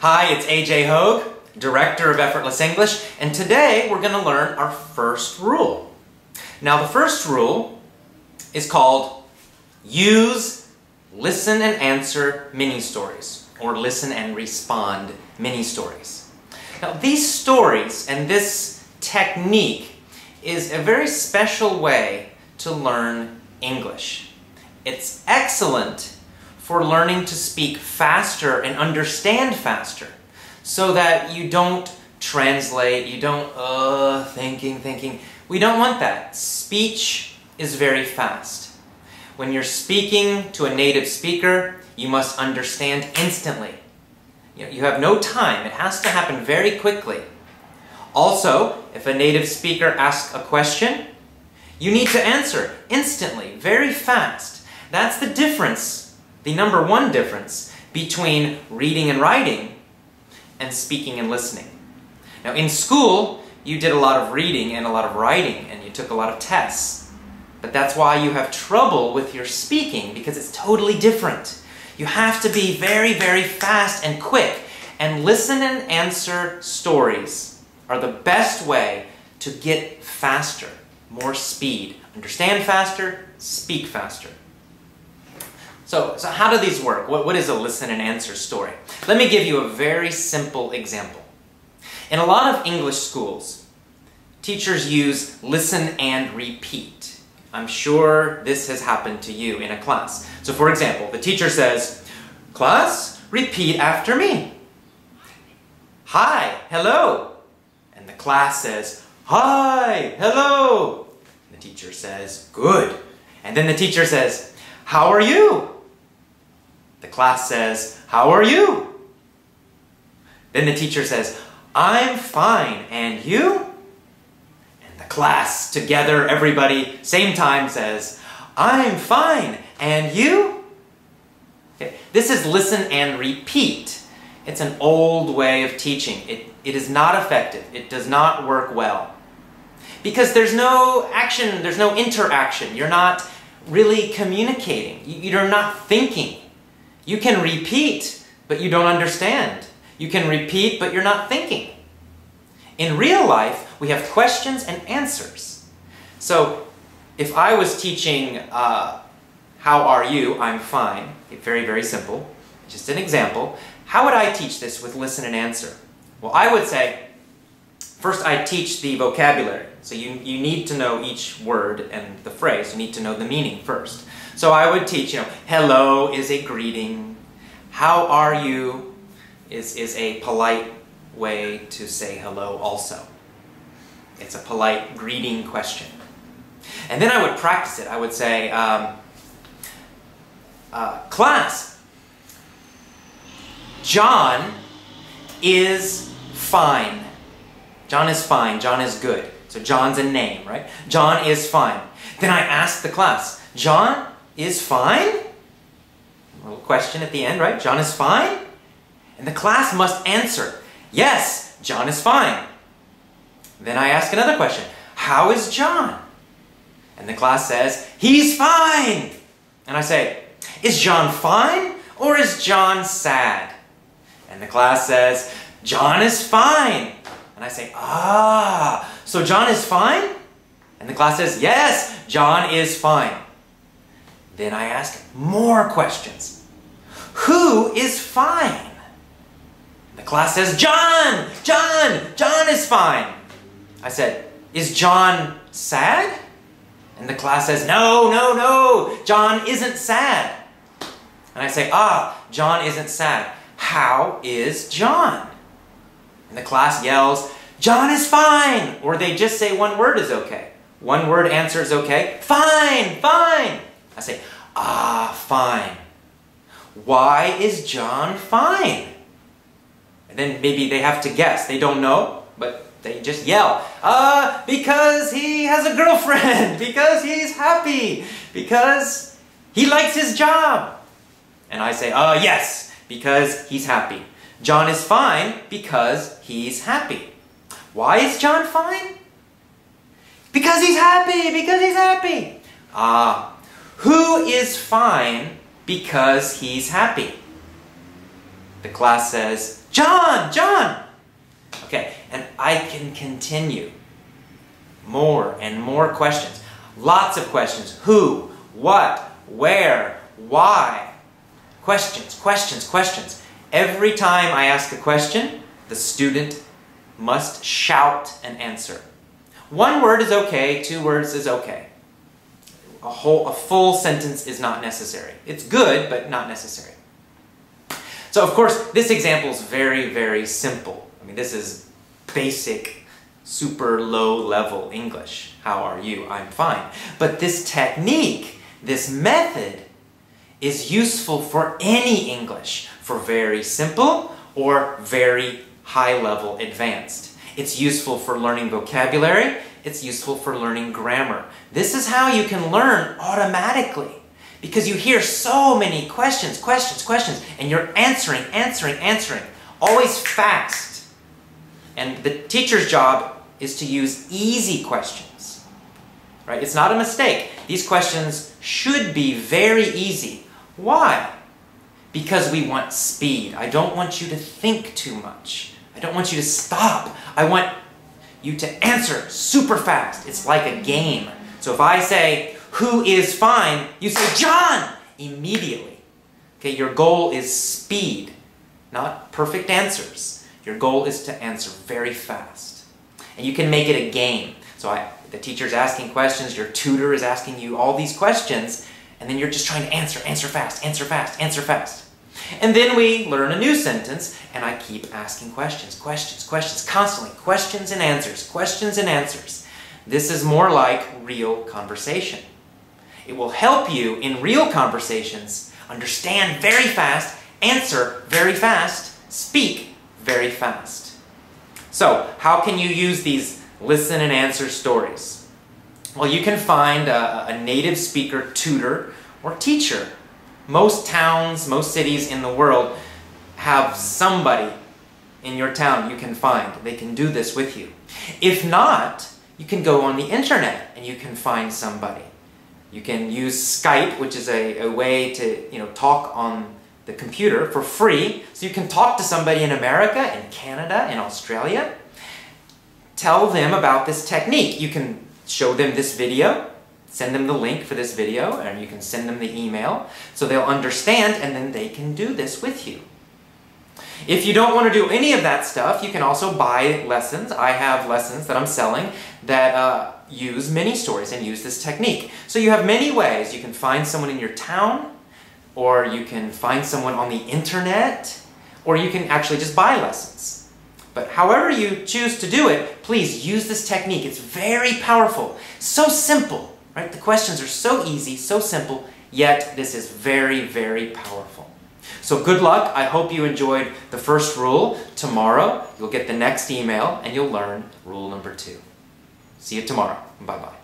Hi, it's AJ Hogue, Director of Effortless English, and today we're going to learn our first rule. Now, the first rule is called use listen and answer mini-stories, or listen and respond mini-stories. Now, these stories and this technique is a very special way to learn English. It's excellent for learning to speak faster and understand faster, so that you don't translate, you don't, thinking. We don't want that. Speech is very fast. When you're speaking to a native speaker, you must understand instantly. You have no time. It has to happen very quickly. Also, if a native speaker asks a question, you need to answer instantly, very fast. That's the difference. The number one difference between reading and writing and speaking and listening. Now, in school, you did a lot of reading and a lot of writing, and you took a lot of tests. But that's why you have trouble with your speaking, because it's totally different. You have to be very, very fast and quick, and listen and answer stories are the best way to get faster, more speed. Understand faster, speak faster. So how do these work? What is a listen and answer story? Let me give you a very simple example. In a lot of English schools, teachers use listen and repeat. I'm sure this has happened to you in a class. So for example, the teacher says, "Class, repeat after me. Hi, hello." And the class says, "Hi, hello." And the teacher says, "Good." And then the teacher says, "How are you?" The class says, "How are you?" Then the teacher says, "I'm fine, and you?" And the class, together, everybody, same time says, "I'm fine, and you?" Okay. This is listen and repeat. It's an old way of teaching. It is not effective. It does not work well. Because there's no action, there's no interaction. You're not really communicating. You're not thinking. You can repeat, but you don't understand. You can repeat, but you're not thinking. In real life, we have questions and answers. So, if I was teaching, how are you? I'm fine. Very, very simple. Just an example. How would I teach this with listen and answer? Well, I would say, first I teach the vocabulary. So you need to know each word and the phrase. You need to know the meaning first. So I would teach, hello is a greeting. How are you is a polite way to say hello also. It's a polite greeting question. And then I would practice it. I would say, class, John is fine. John is fine. John is good. So John's a name, right? John is fine. Then I ask the class, John is fine? A little question at the end, right? John is fine? And the class must answer, yes, John is fine. Then I ask another question, how is John? And the class says, he's fine. And I say, is John fine or is John sad? And the class says, John is fine. And I say, so John is fine? And the class says, yes, John is fine. Then I ask more questions. Who is fine? The class says, John is fine. I said, is John sad? And the class says, no, John isn't sad. And I say, John isn't sad. How is John? And the class yells, John is fine! Or they just say one word is okay. One word answer is okay. Fine, fine! I say, fine. Why is John fine? And then maybe they have to guess. They don't know, but they just yell, because he has a girlfriend, because he's happy, because he likes his job. And I say, yes, because he's happy. John is fine because he's happy. Why is John fine? Because he's happy, because he's happy. Who is fine because he's happy? The class says, John, John! Okay, and I can continue. More and more questions. Lots of questions. Who, what, where, why? Questions, questions, questions. Every time I ask a question, the student must shout an answer. One word is okay, 2 words is okay. A full sentence is not necessary. It's good, but not necessary. So of course, this example is very, very simple. I mean, this is basic, super low-level English. How are you? I'm fine. But this technique, this method, is useful for any English, for very simple or very high-level advanced. It's useful for learning vocabulary. It's useful for learning grammar. This is how you can learn automatically, because you hear so many questions, and you're answering, always fast. And the teacher's job is to use easy questions, right? It's not a mistake. These questions should be very easy. Why? Because we want speed. I don't want you to think too much. I don't want you to stop. I want you to answer super fast. It's like a game. So if I say, who is fine? You say, John! Immediately. Okay, your goal is speed, not perfect answers. Your goal is to answer very fast. And you can make it a game. So the teacher's asking questions, your tutor is asking you all these questions, and then you're just trying to answer fast, answer fast, answer fast. And then we learn a new sentence, and I keep asking questions, constantly. Questions and answers. This is more like real conversation. It will help you in real conversations understand very fast, answer very fast, speak very fast. So, how can you use these listen and answer stories? Well, you can find a native speaker tutor or teacher. Most towns, most cities in the world have somebody in your town you can find. They can do this with you. If not, you can go on the internet and you can find somebody. You can use Skype, which is a way to talk on the computer for free. So you can talk to somebody in America, in Canada, in Australia. Tell them about this technique. You can show them this video. Send them the link for this video, and you can send them the email so they'll understand, and then they can do this with you. If you don't want to do any of that stuff, you can also buy lessons. I have lessons that I'm selling that use mini stories and use this technique. So you have many ways. You can find someone in your town, or you can find someone on the internet, or you can actually just buy lessons. But however you choose to do it, please use this technique. It's very powerful, so simple. Right? The questions are so easy, so simple, yet this is very, very powerful. So good luck. I hope you enjoyed the first rule. Tomorrow, you'll get the next email and you'll learn rule number 2. See you tomorrow. Bye-bye.